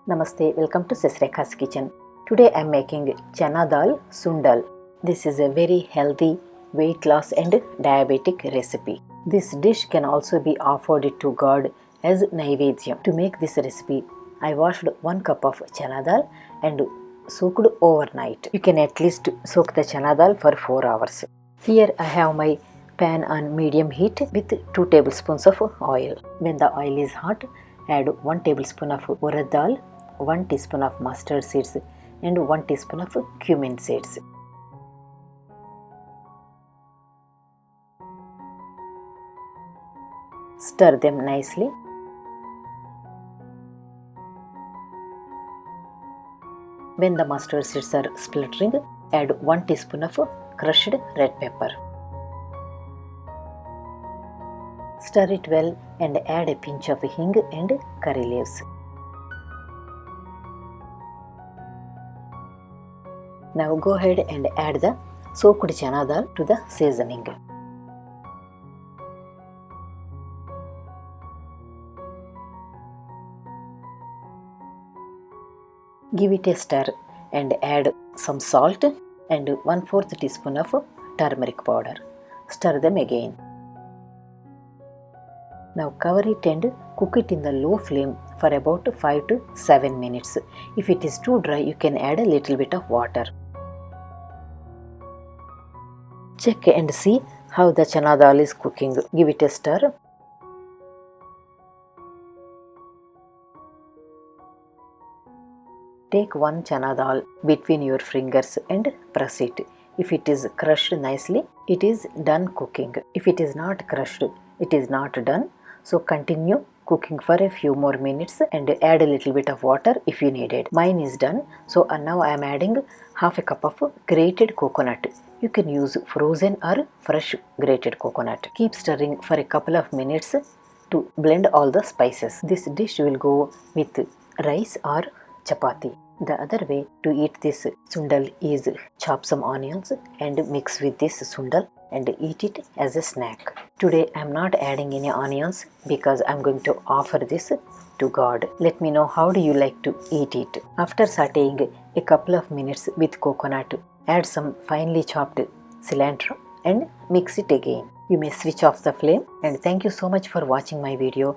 Namaste, welcome to Sesrekha's kitchen. Today I am making Chana dal sundal. This is a very healthy weight loss and diabetic recipe. This dish can also be offered to God as Naivedyam. To make this recipe, I washed 1 cup of chana dal and soaked overnight. You can at least soak the chana dal for 4 hours. Here I have my pan on medium heat with 2 tablespoons of oil. When the oil is hot, add 1 tablespoon of urad dal, 1 teaspoon of mustard seeds and 1 teaspoon of cumin seeds. Stir them nicely. When the mustard seeds are spluttering, add 1 teaspoon of crushed red pepper. Stir it well and add a pinch of hing and curry leaves. Now go ahead and add the soaked chana dal to the seasoning. Give it a stir and add some salt and 1/4 teaspoon of turmeric powder. Stir them again. Now cover it and cook it in the low flame for about 5 to 7 minutes. If it is too dry, you can add a little bit of water. Check and see how the chana dal is cooking. Give it a stir. Take 1 chana dal between your fingers and press it. If it is crushed nicely, it is done cooking. If it is not crushed, it is not done. So continue cooking for a few more minutes and add a little bit of water if you need it. Mine is done. So now I am adding half a cup of grated coconut. You can use frozen or fresh grated coconut. Keep stirring for a couple of minutes to blend all the spices. This dish will go with rice or chapati. The other way to eat this sundal is chop some onions and mix with this sundal and eat it as a snack. Today I am not adding any onions because I am going to offer this to God. Let me know how do you like to eat it. After sauteing a couple of minutes with coconut, add some finely chopped cilantro and mix it again. You may switch off the flame, and thank you so much for watching my video.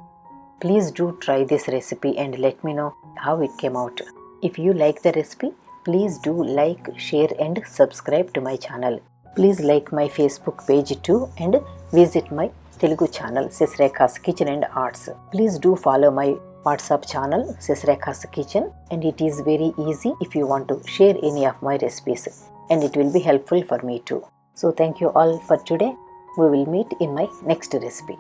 Please do try this recipe and let me know how it came out. If you like the recipe, please do like, share and subscribe to my channel. Please like my Facebook page too and visit my Telugu channel Sesrekha's Kitchen and Arts. Please do follow my WhatsApp channel Sesrekha's Kitchen, and it is very easy if you want to share any of my recipes, and it will be helpful for me too. So thank you all for today. We will meet in my next recipe.